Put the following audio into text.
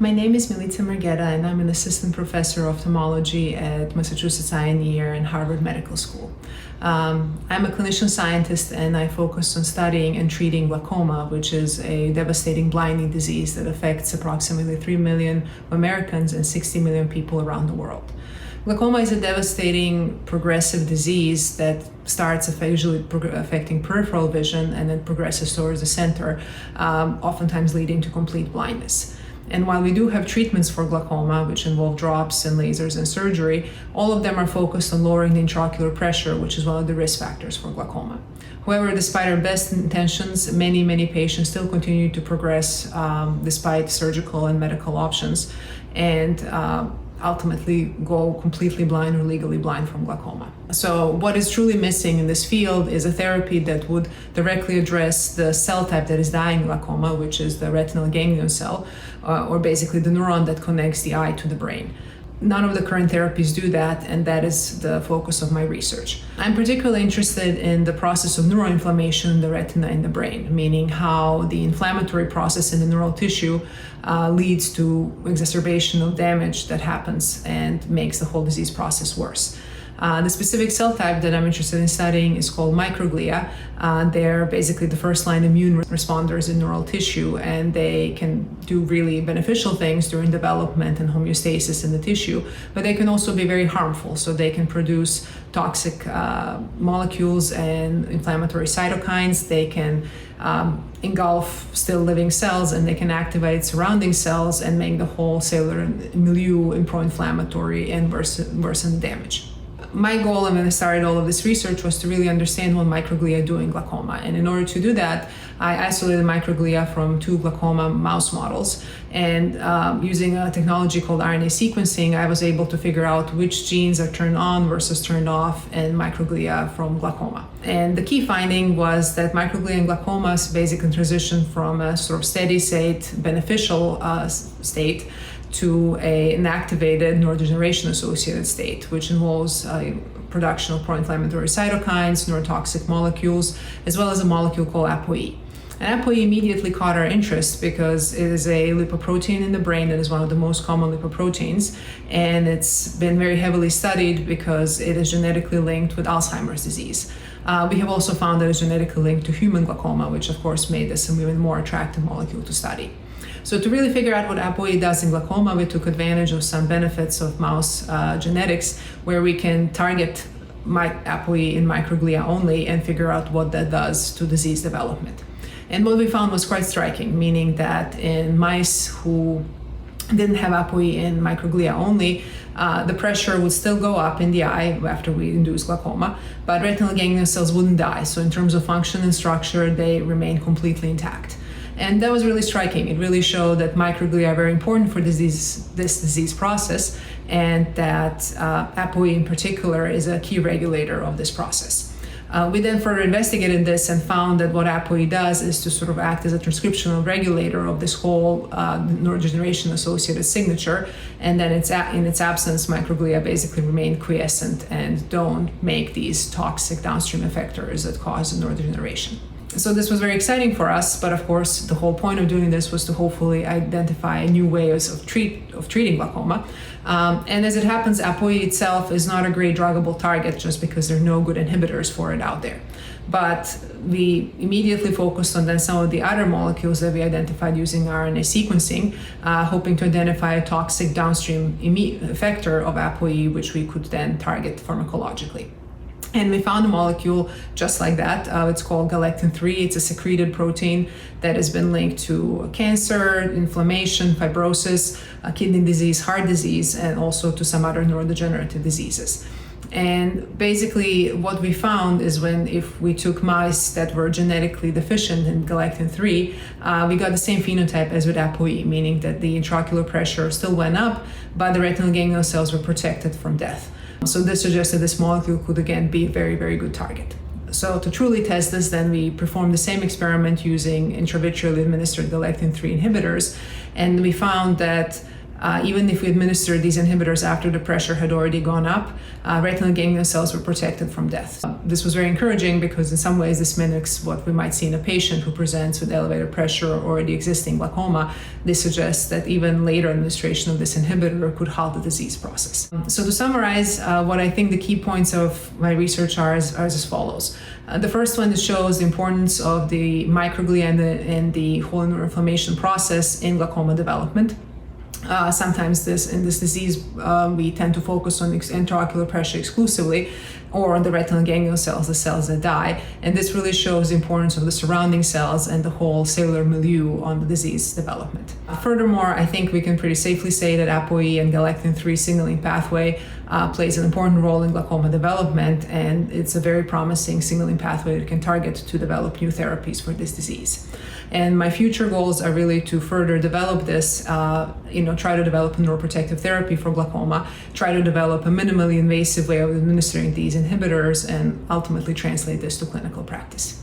My name is Milica Margeta, and I'm an assistant professor of ophthalmology at Massachusetts Eye and Ear and Harvard Medical School. I'm a clinician scientist, and I focus on studying and treating glaucoma, which is a devastating blinding disease that affects approximately 3 million Americans and 60 million people around the world. Glaucoma is a devastating progressive disease that starts usually affecting peripheral vision and then progresses towards the center, oftentimes leading to complete blindness. And while we do have treatments for glaucoma, which involve drops and lasers and surgery, all of them are focused on lowering the intraocular pressure, which is one of the risk factors for glaucoma. However, despite our best intentions, many patients still continue to progress despite surgical and medical options, and ultimately go completely blind or legally blind from glaucoma. So what is truly missing in this field is a therapy that would directly address the cell type that is dying glaucoma, which is the retinal ganglion cell, or basically the neuron that connects the eye to the brain. None of the current therapies do that, and that is the focus of my research. I'm particularly interested in the process of neuroinflammation in the retina in the brain, meaning how the inflammatory process in the neural tissue leads to exacerbation of damage that happens and makes the whole disease process worse. The specific cell type that I'm interested in studying is called microglia. They're basically the first-line immune responders in neural tissue, and they can do really beneficial things during development and homeostasis in the tissue, but they can also be very harmful. So they can produce toxic molecules and inflammatory cytokines. They can engulf still living cells, and they can activate surrounding cells and make the whole cellular milieu pro-inflammatory and worsen the damage. My goal when I started all of this research was to really understand what microglia do in glaucoma. And in order to do that, I isolated microglia from 2 glaucoma mouse models. And using a technology called RNA sequencing, I was able to figure out which genes are turned on versus turned off in microglia from glaucoma. And the key finding was that microglia in glaucomas basically transition from a sort of steady state, beneficial state to an activated neurodegeneration-associated state, which involves production of pro-inflammatory cytokines, neurotoxic molecules, as well as a molecule called ApoE. And ApoE immediately caught our interest because it is a lipoprotein in the brain that is one of the most common lipoproteins, and it's been very heavily studied because it is genetically linked with Alzheimer's disease. We have also found that it's genetically linked to human glaucoma, which of course made this an even more attractive molecule to study. So to really figure out what ApoE does in glaucoma, we took advantage of some benefits of mouse genetics, where we can target ApoE in microglia only and figure out what that does to disease development. And what we found was quite striking, meaning that in mice who didn't have ApoE in microglia only, the pressure would still go up in the eye after we induce glaucoma, but retinal ganglion cells wouldn't die. So in terms of function and structure, they remain completely intact. And that was really striking. It really showed that microglia are very important for this disease process, and that ApoE in particular is a key regulator of this process. We then further investigated this and found that what ApoE does is to sort of act as a transcriptional regulator of this whole neurodegeneration-associated signature, and then in its absence, microglia basically remain quiescent and don't make these toxic downstream effectors that cause neurodegeneration. So this was very exciting for us, but of course the whole point of doing this was to hopefully identify new ways of treating glaucoma. And as it happens, ApoE itself is not a great druggable target just because there are no good inhibitors for it out there. But we immediately focused on then some of the other molecules that we identified using RNA sequencing, hoping to identify a toxic downstream effector of ApoE, which we could then target pharmacologically. And we found a molecule just like that. It's called galectin-3. It's a secreted protein that has been linked to cancer, inflammation, fibrosis, kidney disease, heart disease, and also to some other neurodegenerative diseases. And basically what we found is if we took mice that were genetically deficient in galectin-3, we got the same phenotype as with ApoE, meaning that the intraocular pressure still went up, but the retinal ganglion cells were protected from death. So this suggests that this molecule could again be a very good target. So to truly test this, then we performed the same experiment using intravitreally administered galectin-3 inhibitors, and we found that even if we administered these inhibitors after the pressure had already gone up, retinal ganglion cells were protected from death. This was very encouraging because in some ways this mimics what we might see in a patient who presents with elevated pressure or already existing glaucoma. This suggests that even later administration of this inhibitor could halt the disease process. So to summarize, what I think the key points of my research are as follows. The first one shows the importance of the microglia and the whole neuroinflammation process in glaucoma development. Sometimes in this disease, we tend to focus on intraocular pressure exclusively, or on the retinal ganglion cells, the cells that die. And this really shows the importance of the surrounding cells and the whole cellular milieu on the disease development. Furthermore, I think we can pretty safely say that ApoE and galectin-3 signaling pathway plays an important role in glaucoma development, and it's a very promising signaling pathway that can target to develop new therapies for this disease. And my future goals are really to further develop this, try to develop a neuroprotective therapy for glaucoma, try to develop a minimally invasive way of administering these inhibitors, and ultimately translate this to clinical practice.